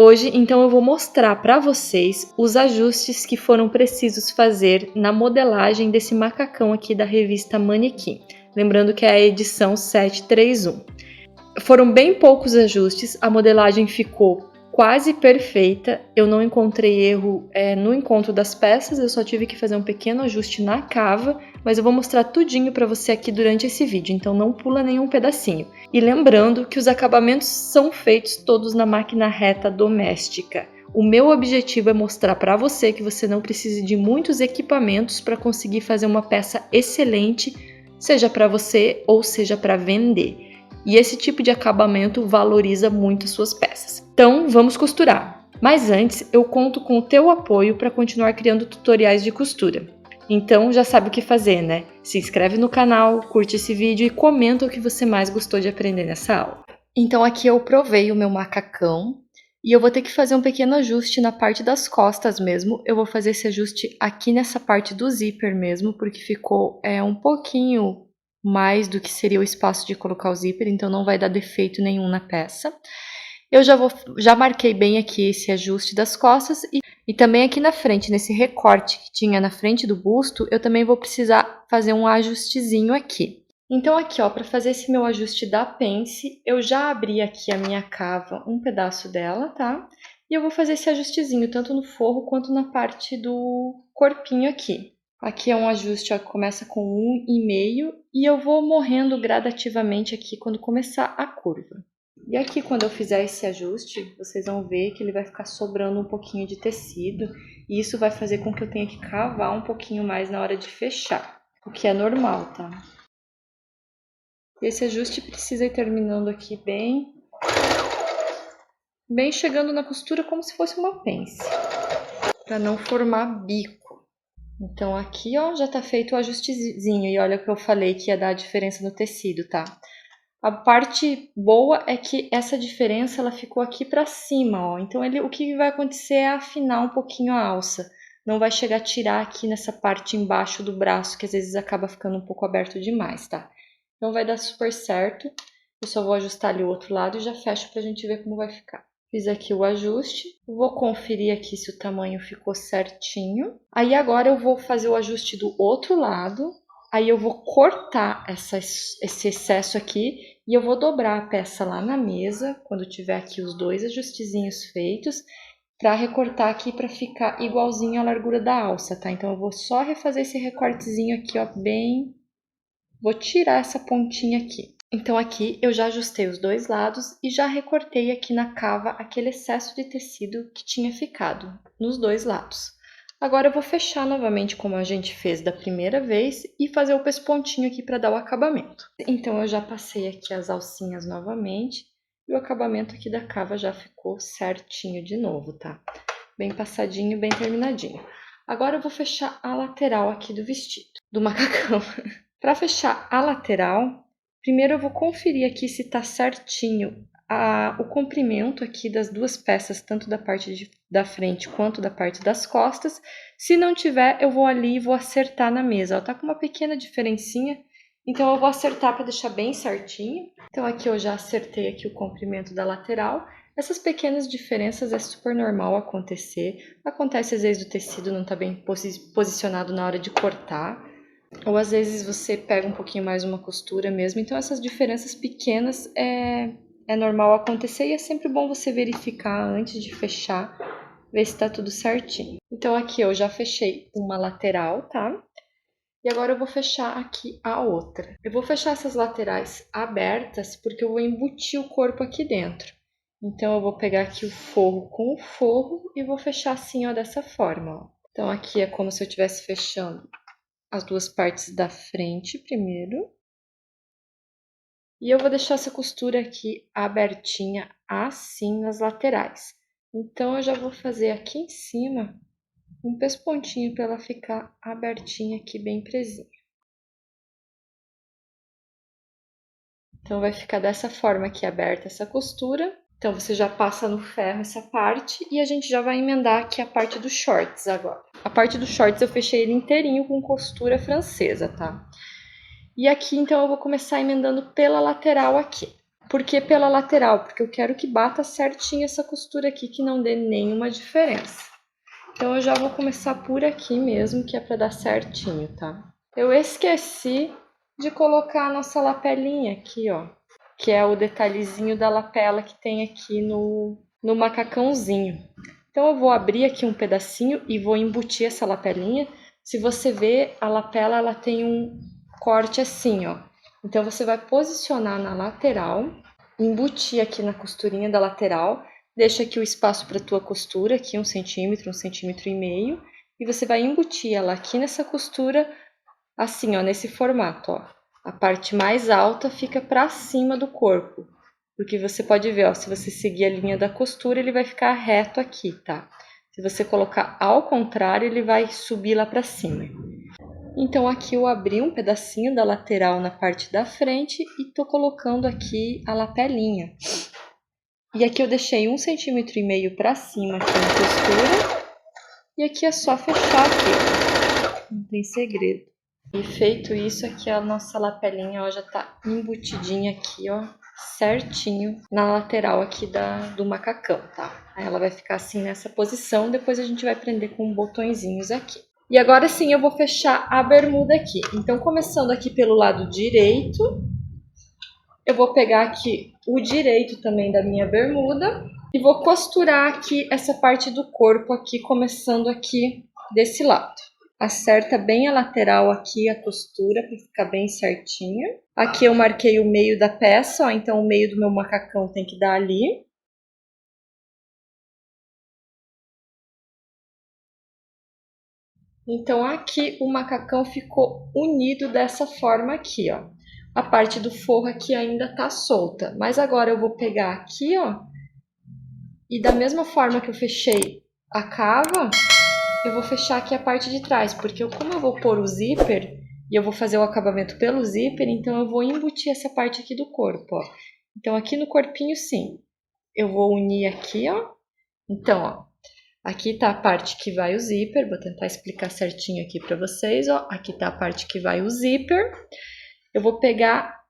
Hoje, então, eu vou mostrar para vocês os ajustes que foram precisos fazer na modelagem desse macacão aqui da revista Manequim. Lembrando que é a edição 731. Foram bem poucos ajustes, a modelagem ficou quase perfeita. Eu não encontrei erro no encontro das peças, eu só tive que fazer um pequeno ajuste na cava, mas eu vou mostrar tudinho para você aqui durante esse vídeo, então não pula nenhum pedacinho. E lembrando que os acabamentos são feitos todos na máquina reta doméstica. O meu objetivo é mostrar para você que você não precisa de muitos equipamentos para conseguir fazer uma peça excelente, seja para você ou seja para vender. E esse tipo de acabamento valoriza muito as suas peças. Então, vamos costurar. Mas antes, eu conto com o teu apoio para continuar criando tutoriais de costura. Então, já sabe o que fazer, né? Se inscreve no canal, curte esse vídeo e comenta o que você mais gostou de aprender nessa aula. Então, aqui eu provei o meu macacão e eu vou ter que fazer um pequeno ajuste na parte das costas mesmo. Eu vou fazer esse ajuste aqui nessa parte do zíper mesmo, porque ficou um pouquinho mais do que seria o espaço de colocar o zíper, então não vai dar defeito nenhum na peça. Eu já marquei bem aqui esse ajuste das costas e também aqui na frente, nesse recorte que tinha na frente do busto, eu também vou precisar fazer um ajustezinho aqui. Então aqui, ó, para fazer esse meu ajuste da pence, eu já abri aqui a minha cava, um pedaço dela, tá? E eu vou fazer esse ajustezinho, tanto no forro quanto na parte do corpinho aqui. Aqui é um ajuste, ó, que começa com 1,5 e eu vou morrendo gradativamente aqui quando começar a curva. E aqui quando eu fizer esse ajuste, vocês vão ver que ele vai ficar sobrando um pouquinho de tecido e isso vai fazer com que eu tenha que cavar um pouquinho mais na hora de fechar, o que é normal, tá? Esse ajuste precisa ir terminando aqui bem chegando na costura como se fosse uma pence, para não formar bico. Então aqui, ó, já tá feito o ajustezinho e olha o que eu falei que ia dar a diferença no tecido, tá? A parte boa é que essa diferença ela ficou aqui pra cima, ó. Então o que vai acontecer é afinar um pouquinho a alça. Não vai chegar a tirar aqui nessa parte embaixo do braço, que às vezes acaba ficando um pouco aberto demais, tá? Então vai dar super certo. Eu só vou ajustar ali o outro lado e já fecho pra gente ver como vai ficar. Fiz aqui o ajuste, vou conferir aqui se o tamanho ficou certinho. Aí agora eu vou fazer o ajuste do outro lado, aí eu vou cortar esse excesso aqui e eu vou dobrar a peça lá na mesa, quando tiver aqui os dois ajustezinhos feitos, para recortar aqui para ficar igualzinho à largura da alça, tá? Então eu vou só refazer esse recortezinho aqui, ó, bem... Vou tirar essa pontinha aqui. Então aqui eu já ajustei os dois lados e já recortei aqui na cava aquele excesso de tecido que tinha ficado nos dois lados. Agora eu vou fechar novamente como a gente fez da primeira vez e fazer o pespontinho aqui para dar o acabamento. Então eu já passei aqui as alcinhas novamente e o acabamento aqui da cava já ficou certinho de novo, tá? Bem passadinho, bem terminadinho. Agora eu vou fechar a lateral aqui do vestido, do macacão. Para fechar a lateral, primeiro eu vou conferir aqui se tá certinho o comprimento aqui das duas peças, tanto da parte da frente quanto da parte das costas. Se não tiver, eu vou ali e vou acertar na mesa. Ó, tá com uma pequena diferencinha, então eu vou acertar para deixar bem certinho. Então aqui eu já acertei aqui o comprimento da lateral. Essas pequenas diferenças é super normal acontecer. Acontece às vezes o tecido não tá bem posicionado na hora de cortar. Ou às vezes você pega um pouquinho mais uma costura mesmo. Então essas diferenças pequenas é normal acontecer e é sempre bom você verificar antes de fechar, ver se tá tudo certinho. Então aqui eu já fechei uma lateral, tá? E agora eu vou fechar aqui a outra. Eu vou fechar essas laterais abertas porque eu vou embutir o corpo aqui dentro. Então eu vou pegar aqui o forro com o forro e vou fechar assim, ó, dessa forma, ó. Então aqui é como se eu estivesse fechando as duas partes da frente primeiro. E eu vou deixar essa costura aqui abertinha assim nas laterais. Então eu já vou fazer aqui em cima um pespontinho para ela ficar abertinha aqui bem presinha. Então vai ficar dessa forma aqui aberta essa costura. Então você já passa no ferro essa parte e a gente já vai emendar aqui a parte dos shorts agora. A parte dos shorts eu fechei ele inteirinho com costura francesa, tá? E aqui, então, eu vou começar emendando pela lateral aqui. Por que pela lateral? Porque eu quero que bata certinho essa costura aqui, que não dê nenhuma diferença. Então, eu já vou começar por aqui mesmo, que é para dar certinho, tá? Eu esqueci de colocar a nossa lapelinha aqui, ó. Que é o detalhezinho da lapela que tem aqui no macacãozinho. Então, eu vou abrir aqui um pedacinho e vou embutir essa lapelinha. Se você ver, a lapela ela tem um corte assim, ó. Então, você vai posicionar na lateral, embutir aqui na costurinha da lateral, deixa aqui o espaço para tua costura, aqui 1 centímetro, 1,5 centímetros, e você vai embutir ela aqui nessa costura, assim, ó, nesse formato, ó. A parte mais alta fica para cima do corpo, porque você pode ver, ó, se você seguir a linha da costura, ele vai ficar reto aqui, tá? Se você colocar ao contrário, ele vai subir lá para cima. Então, aqui eu abri um pedacinho da lateral na parte da frente e tô colocando aqui a lapelinha. E aqui eu deixei 1,5 centímetros para cima aqui na costura. E aqui é só fechar aqui, ó. Não tem segredo. E feito isso, aqui a nossa lapelinha, ó, já tá embutidinha aqui, ó, certinho na lateral aqui do macacão, tá? Aí ela vai ficar assim nessa posição, depois a gente vai prender com botõezinhos aqui. E agora sim eu vou fechar a bermuda aqui. Então, começando aqui pelo lado direito, eu vou pegar aqui o direito também da minha bermuda e vou costurar aqui essa parte do corpo aqui, começando aqui desse lado. Acerta bem a lateral aqui, a costura, para ficar bem certinha. Aqui eu marquei o meio da peça, ó, então o meio do meu macacão tem que dar ali. Então, aqui o macacão ficou unido dessa forma aqui, ó. A parte do forro aqui ainda tá solta, mas agora eu vou pegar aqui, ó, e da mesma forma que eu fechei a cava, eu vou fechar aqui a parte de trás, porque como eu vou pôr o zíper, e eu vou fazer o acabamento pelo zíper, então eu vou embutir essa parte aqui do corpo, ó. Então, aqui no corpinho, sim, eu vou unir aqui, ó. Então, ó, aqui tá a parte que vai o zíper, vou tentar explicar certinho aqui pra vocês, ó. Aqui tá a parte que vai o zíper. Eu vou pegar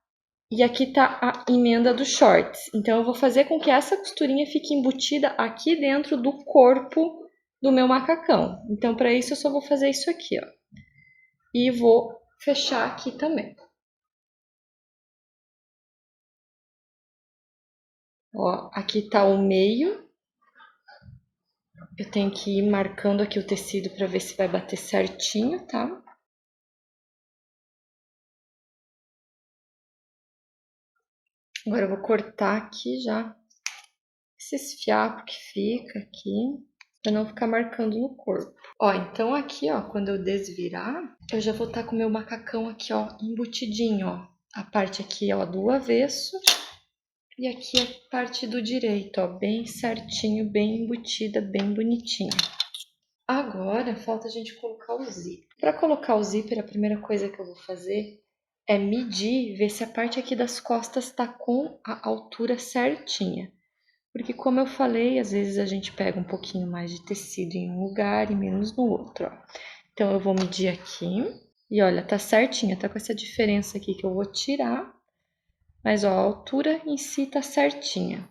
e aqui tá a emenda dos shorts. Então, eu vou fazer com que essa costurinha fique embutida aqui dentro do corpo do meu macacão. Então, para isso, eu só vou fazer isso aqui, ó. E vou fechar aqui também. Ó, aqui tá o meio. Eu tenho que ir marcando aqui o tecido para ver se vai bater certinho, tá? Agora eu vou cortar aqui já esses fiapos que fica aqui, para não ficar marcando no corpo. Ó, então aqui, ó, quando eu desvirar, eu já vou estar com o meu macacão aqui, ó, embutidinho, ó. A parte aqui, ó, do avesso e aqui a parte do direito, ó, bem certinho, bem embutida, bem bonitinha. Agora, falta a gente colocar o zíper. Para colocar o zíper, a primeira coisa que eu vou fazer é medir, ver se a parte aqui das costas está com a altura certinha. Porque como eu falei, às vezes a gente pega um pouquinho mais de tecido em um lugar e menos no outro, ó. Então, eu vou medir aqui. E olha, tá certinha, tá com essa diferença aqui que eu vou tirar. Mas, ó, a altura em si tá certinha.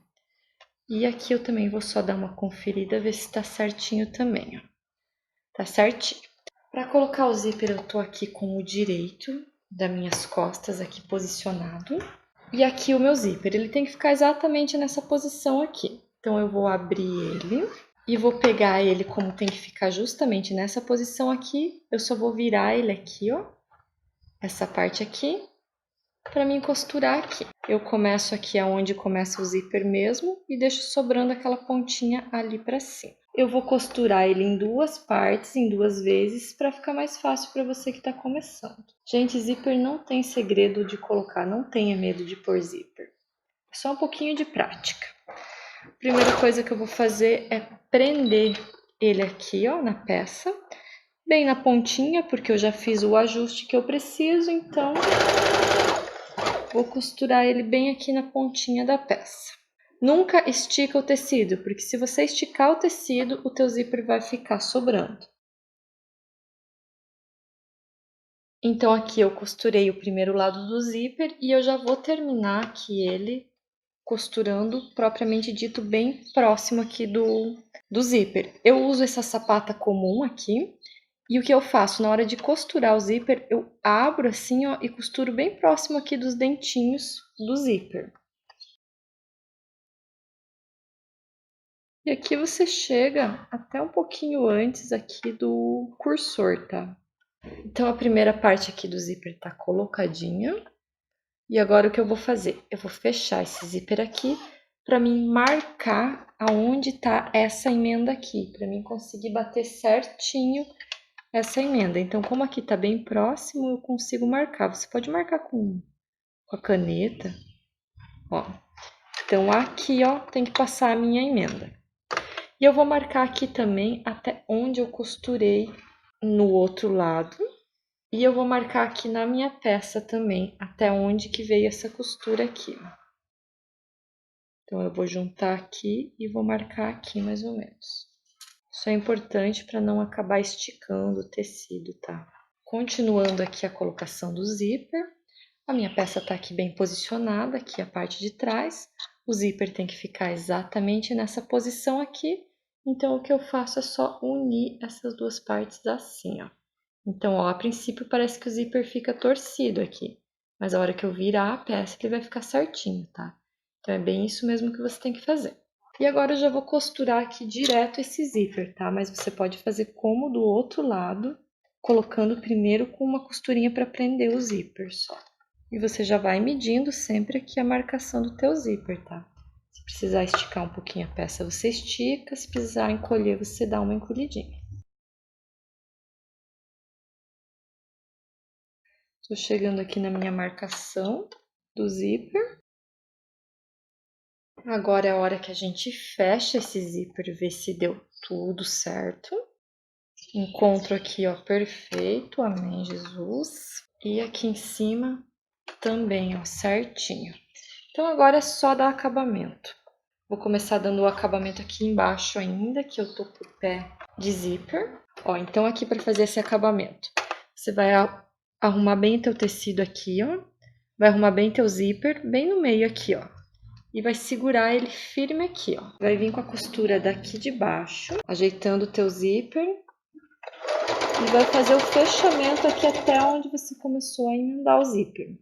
E aqui eu também vou só dar uma conferida, ver se tá certinho também, ó. Tá certinho. Para colocar o zíper, eu tô aqui com o direito das minhas costas aqui posicionado. E aqui o meu zíper, ele tem que ficar exatamente nessa posição aqui. Então, eu vou abrir ele e vou pegar ele como tem que ficar justamente nessa posição aqui. Eu só vou virar ele aqui, ó, essa parte aqui, para mim costurar aqui. Eu começo aqui aonde começa o zíper mesmo e deixo sobrando aquela pontinha ali para cima. Eu vou costurar ele em duas partes, em duas vezes, para ficar mais fácil para você que está começando. Gente, zíper não tem segredo de colocar, não tenha medo de pôr zíper. É só um pouquinho de prática. A primeira coisa que eu vou fazer é prender ele aqui, ó, na peça, bem na pontinha, porque eu já fiz o ajuste que eu preciso, então vou costurar ele bem aqui na pontinha da peça. Nunca estica o tecido, porque se você esticar o tecido, o teu zíper vai ficar sobrando. Então, aqui eu costurei o primeiro lado do zíper e eu já vou terminar aqui ele costurando, propriamente dito, bem próximo aqui do zíper. Eu uso essa sapata comum aqui, e o que eu faço? Na hora de costurar o zíper, eu abro assim, ó, e costuro bem próximo aqui dos dentinhos do zíper. E aqui você chega até um pouquinho antes aqui do cursor, tá? Então, a primeira parte aqui do zíper tá colocadinha. E agora o que eu vou fazer? Eu vou fechar esse zíper aqui para mim marcar aonde tá essa emenda aqui, para mim conseguir bater certinho essa emenda. Então, como aqui tá bem próximo, eu consigo marcar. Você pode marcar com a caneta, ó. Então, aqui, ó, tem que passar a minha emenda. E eu vou marcar aqui também até onde eu costurei no outro lado. E eu vou marcar aqui na minha peça também, até onde que veio essa costura aqui. Então, eu vou juntar aqui e vou marcar aqui mais ou menos. Isso é importante para não acabar esticando o tecido, tá? Continuando aqui a colocação do zíper. A minha peça tá aqui bem posicionada, aqui a parte de trás. O zíper tem que ficar exatamente nessa posição aqui. Então, o que eu faço é só unir essas duas partes assim, ó. Então, ó, a princípio parece que o zíper fica torcido aqui, mas a hora que eu virar a peça ele vai ficar certinho, tá? Então, é bem isso mesmo que você tem que fazer. E agora eu já vou costurar aqui direto esse zíper, tá? Mas você pode fazer como do outro lado, colocando primeiro com uma costurinha para prender o zíper só. E você já vai medindo sempre aqui a marcação do teu zíper, tá? Se precisar esticar um pouquinho a peça, você estica. Se precisar encolher, você dá uma encolhidinha. Tô chegando aqui na minha marcação do zíper. Agora é a hora que a gente fecha esse zíper, ver se deu tudo certo. Encontro aqui, ó, perfeito, amém, Jesus. E aqui em cima também, ó, certinho. Então agora é só dar acabamento. Vou começar dando o acabamento aqui embaixo ainda, que eu tô com o pé de zíper. Ó, então aqui para fazer esse acabamento, você vai arrumar bem teu tecido aqui, ó. Vai arrumar bem teu zíper, bem no meio aqui, ó. E vai segurar ele firme aqui, ó. Vai vir com a costura daqui de baixo, ajeitando o teu zíper. E vai fazer o fechamento aqui até onde você começou a emendar o zíper.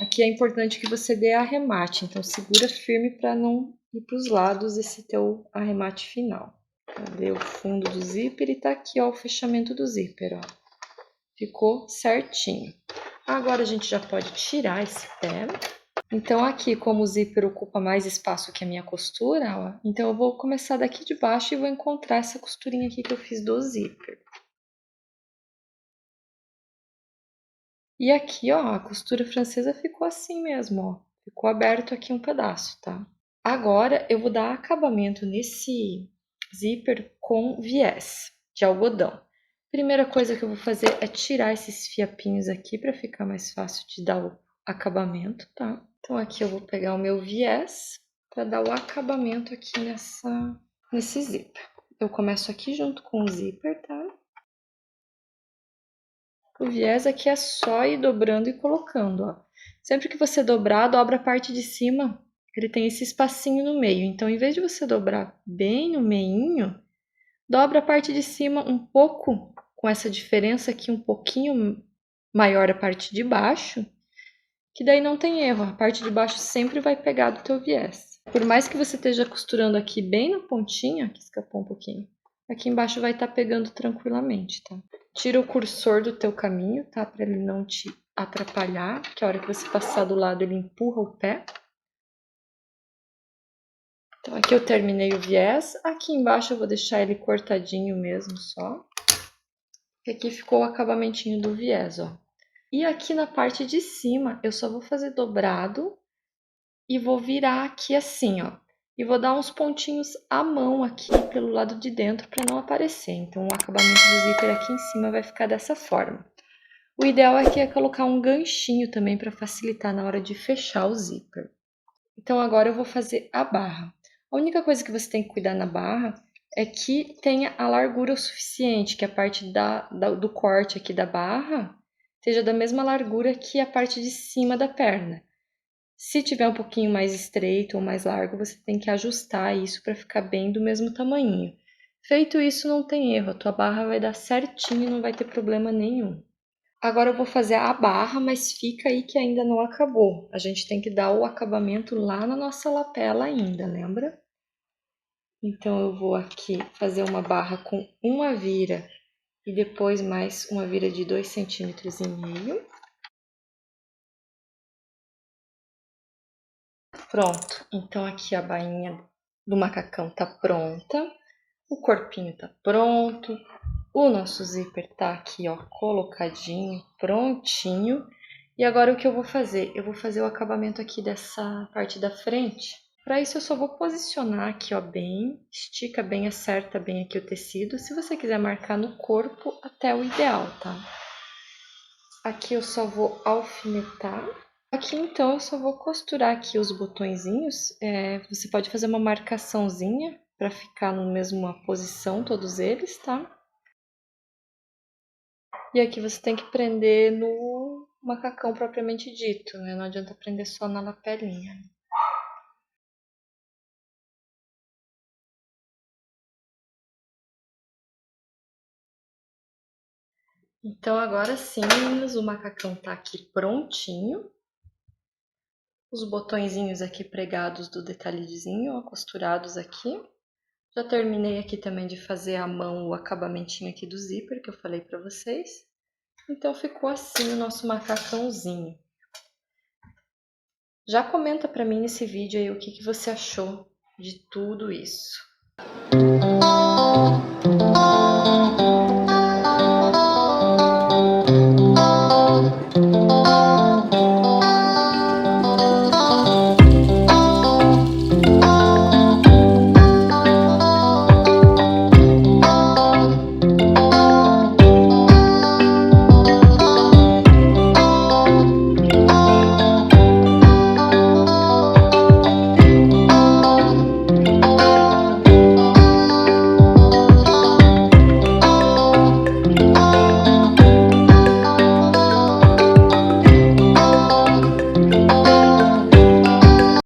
Aqui é importante que você dê arremate, então segura firme para não ir para os lados esse teu arremate final. Cadê o fundo do zíper? E tá aqui, ó, o fechamento do zíper, ó. Ficou certinho. Agora a gente já pode tirar esse pé. Então aqui, como o zíper ocupa mais espaço que a minha costura, ó, então eu vou começar daqui de baixo e vou encontrar essa costurinha aqui que eu fiz do zíper. E aqui, ó, a costura francesa ficou assim mesmo, ó. Ficou aberto aqui um pedaço, tá? Agora eu vou dar acabamento nesse zíper com viés de algodão. Primeira coisa que eu vou fazer é tirar esses fiapinhos aqui para ficar mais fácil de dar o acabamento, tá? Então aqui eu vou pegar o meu viés para dar o acabamento aqui nesse zíper. Eu começo aqui junto com o zíper, tá? O viés aqui é só ir dobrando e colocando, ó. Sempre que você dobrar, dobra a parte de cima, ele tem esse espacinho no meio. Então, em vez de você dobrar bem no meinho, dobra a parte de cima um pouco, com essa diferença aqui um pouquinho maior a parte de baixo, que daí não tem erro, a parte de baixo sempre vai pegar do teu viés. Por mais que você esteja costurando aqui bem na pontinha, aqui escapou um pouquinho, aqui embaixo vai estar pegando tranquilamente, tá? Tira o cursor do teu caminho, tá? Para ele não te atrapalhar, que a hora que você passar do lado ele empurra o pé. Então aqui eu terminei o viés, aqui embaixo eu vou deixar ele cortadinho mesmo só. E aqui ficou o acabamentinho do viés, ó. E aqui na parte de cima eu só vou fazer dobrado e vou virar aqui assim, ó. E vou dar uns pontinhos à mão aqui pelo lado de dentro para não aparecer. Então o acabamento do zíper aqui em cima vai ficar dessa forma. O ideal aqui é colocar um ganchinho também para facilitar na hora de fechar o zíper. Então agora eu vou fazer a barra. A única coisa que você tem que cuidar na barra é que tenha a largura o suficiente, que a parte do corte aqui da barra esteja da mesma largura que a parte de cima da perna. Se tiver um pouquinho mais estreito ou mais largo, você tem que ajustar isso para ficar bem do mesmo tamanho. Feito isso, não tem erro, a tua barra vai dar certinho, não vai ter problema nenhum. Agora eu vou fazer a barra, mas fica aí que ainda não acabou. A gente tem que dar o acabamento lá na nossa lapela ainda, lembra? Então eu vou aqui fazer uma barra com uma vira e depois mais uma vira de 2,5 centímetros. Pronto, então aqui a bainha do macacão tá pronta, o corpinho tá pronto, o nosso zíper tá aqui, ó, colocadinho, prontinho. E agora o que eu vou fazer? Eu vou fazer o acabamento aqui dessa parte da frente. Para isso eu só vou posicionar aqui, ó, bem, estica bem, acerta bem aqui o tecido. Se você quiser marcar no corpo, até o ideal, tá? Aqui eu só vou alfinetar. Aqui então eu só vou costurar aqui os botõezinhos. Você pode fazer uma marcaçãozinha para ficar na mesma posição todos eles, tá? E aqui você tem que prender no macacão propriamente dito, né? Não adianta prender só na lapelinha. Então agora sim, meninas, o macacão tá aqui prontinho. Os botõezinhos aqui pregados do detalhezinho, ó, costurados aqui. Já terminei aqui também de fazer à mão o acabamentinho aqui do zíper que eu falei pra vocês. Então ficou assim o nosso macacãozinho. Já comenta pra mim nesse vídeo aí o que você achou de tudo isso.